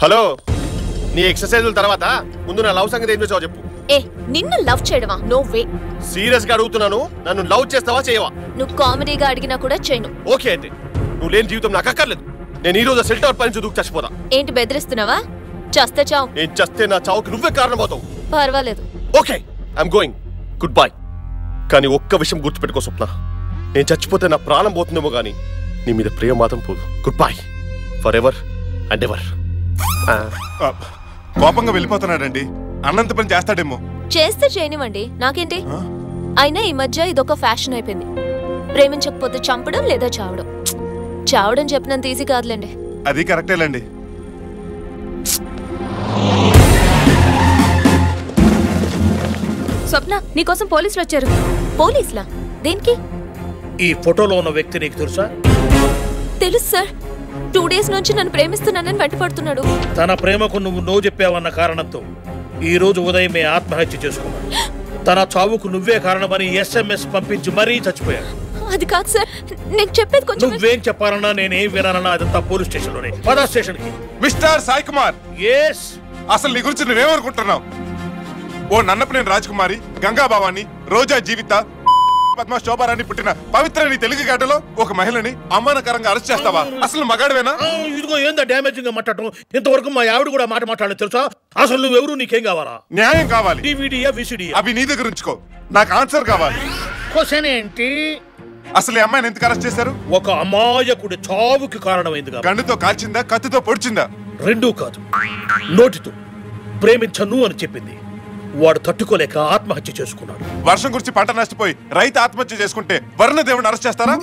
Hello, నీ ఎక్సర్సైజుల తర్వాత ముందు నా లవ్ సంగతి ఏం చేసావో చెప్పు. ఏ నిన్ను లవ్ చేయడమా? No way. సీరియస్ గా అడుగుతున్నాను, నన్ను లవ్ చేస్తావా చేయవా? నువ్వు కామెడీగా అడిగినా కూడా చేయను. ఓకే అయితే నువ్వు లేని జీవితం నాకు అక్కర్లేదు. నేను ఈ రోజు సెల్ టవర్ పై నుంచి దూకి చచ్చిపోతా. ఏంటి బెదిరిస్తున్నావా? చస్తే చావు. నేను చస్తే నా చావుకి నువ్వే కారణమవుతావు. పర్వాలేదు. Okay I'm going. Good bye. కానీ ఒక్క విషయం గుర్తుపెట్టుకో స్వప్న, నేను చచ్చిపోతే నా ప్రాణం పోతుందేమో కానీ నీ మీద ప్రేమ మాత్రం పోదు. Good bye for ever and ever. కోపంగా వెళ్ళిపోతున్నాడండి. అన్నంత పని చేస్తాడేమో. చేస్తే చేయనివ్వండి, నాకేంటి. అయినా ఈ మధ్య ఇదొక ఫ్యాషన్ అయిపోయింది. ప్రేమించకపోతే చంపడం లేదా చావడం. చావడం చెప్పినంత ఈజీ కాదులేండి. అది కరెక్టేలేండి. స్వప్న, నీకోసం పోలీసులు వచ్చారు. పోలీసులా? దేనికి? ఈ ఫోటోలో ఉన్న వ్యక్తి నీకు తెలుసా? తెలుసు సార్. 2 days నుంచి నన్ను ప్రేమిస్తున్నానని వెంటపడుతున్నాడు. తన ప్రేమకు నువ్వు నో చెప్పావన్న కారణంతో ఈ రోజు ఉదయమే ఆత్మహత్య చేసుకున్నాడు. తన చావుకు నువ్వే కారణమని SMS పంపించి మరీ చచ్చిపోయాడు. అది కాదు సార్, నేను చెప్పేది కొంచెం. నువ్వేం చెప్పాలన్నా నేనేం వినాలన్నా అదంతా పోలీస్ స్టేషన్ లోనే. పదా స్టేషన్ కి. మిస్టర్ సాయి కుమార్. ఎస్. అసలు నీ గురించి నువ్వేమనుకుంటున్నావు? ఓ నన్నపనేని రాజకుమారి, గంగా భవాని, రోజా జీవిత, పద్మ శోభారాణి పుట్టిన పవిత్ర నీ తెలుగు గడ్డలో ఒక మహిళని అవమానకరంగా అరెస్ట్ చేస్తావా? అసలు మగాడివేనా? ఇదిగో ఏందా డ్యామేజింగ్ గా మాట్లాడటం. ఇంతవరకు మా ఆవిడ కూడా మాట్లాడలేదు తెలుసా? అసలు నువ్వెవరు? నీకేం కావాలా? న్యాయం కావాలి. డివిడియా విసిడియా? అవి నీ దగ్గర ఉంచుకో. నాకు ఆన్సర్ కావాలి. క్వశ్చన్ ఏంటి? అసలు ఈ అమ్మాయిని ఎందుకు అరెస్ట్ చేశారు? ఒక అమాయకుడి చావుకి కారణమైంది. గండుతో కాల్చిందా, కత్తితో పొడిచిందా? రెండూ కాదు, నోటితో ప్రేమించను అని చెప్పింది. వాడు తట్టుకోలేక ఆత్మహత్య చేసుకున్నాడు. వర్షం గురించి పంట నష్టపోయి రైతు ఆత్మహత్య చేసుకుంటే వరుణ దేవుని అరెస్ట్ చేస్తారా?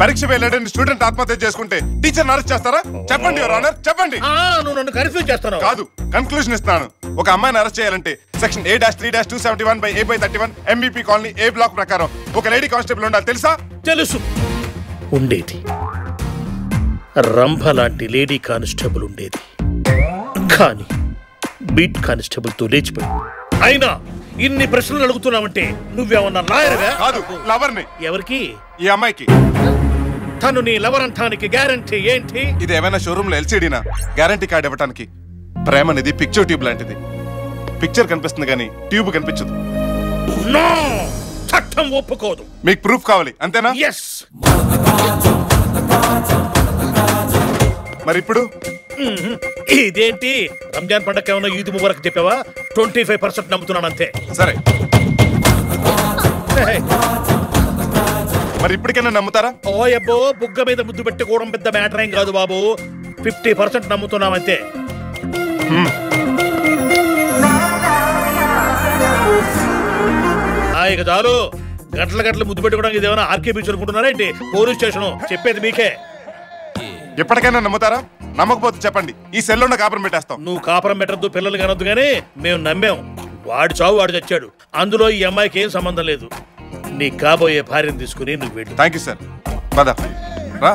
పరీక్ష వేయలేడని స్టూడెంట్ ఆత్మహత్య చేసుకుంటే టీచర్ అరెస్ట్ చేస్తారా? చెప్పండి యువర్ ఆనర్, చెప్పండి. నువ్వు నన్ను కన్ఫ్యూజ్ చేస్తున్నావు. కాదు, కన్క్లూజన్ ఇస్తాను. ఒక అమ్మాయిని అరెస్ట్ చేయాలంటే section A-3-271/A/31 MBP colony A block ప్రకారం ఒక లేడీ కానిస్టేబుల్ ఉండాలి. తెలుసా? తెలుసు. ఉండేది. రంభ లాంటి లేడీ కానిస్టేబుల్ ఉండేది. కానీ బీట్ కానిస్టేబుల్ తో లేచిపోయింది. అయినా ఇన్ని ప్రశ్నలు అడుగుతున్నావంటే నువ్వేమన్నా లాయర్గా? కాదు, లవర్ని. ఎవరికి? ఈ అమ్మాయికి. తను నీ లవర్ అంటానికి గ్యారంటీ ఏంటి? ఇది ఏమైనా షోరూమ్ లో LCDనా గ్యారంటీ కార్డ్ ఇవ్వడానికి? ప్రేమ అనేది పిక్చర్ ట్యూబ్ లాంటిది. పిక్చర్ కనిపిస్తుంది కానీ ట్యూబ్ కనిపించదు. నో, చట్టం ఒప్పుకోదు. మీకు ప్రూఫ్ కావాలి అంతేనా? ఎస్. మరి ఇప్పుడు ఇదేంటి? రంజాన్ పండగ ఏమన్నా ఈద్ ముబారక్ చెప్పావా? 25% నమ్ముతున్నాను అంతే. సరే, మరి ఇప్పటికైనా నమ్ముతారా? ఓ అబ్బో, బుగ్గ మీద ముద్దు పెట్టుకోవడం పెద్ద మ్యాటర్ ఏం కాదు బాబు. 50% నమ్ముతున్నామంతే. ఇక చాలు. గంటల గంటలు ముద్దు పెట్టుకోవడానికి ఇదేమైనా ఆర్కే బీచ్ అనుకుంటున్నారా ఏంటి? Police station. చెప్పేది మీకే. ఎప్పటికైనా నమ్ముతారా? నమ్మకపోతే చెప్పండి, ఈ సెల్లో కాపురం పెట్టేస్తాం. నువ్వు కాపురం పెట్టద్దు, పిల్లలు కనొద్దు, కానీ మేము నమ్మాం. వాడు చావు వాడు చచ్చాడు. అందులో ఈ అమ్మాయికి ఏం సంబంధం లేదు. నీ కాబోయే భార్యను తీసుకుని నువ్వు వెళ్ళు. Thank you sir. పద రా.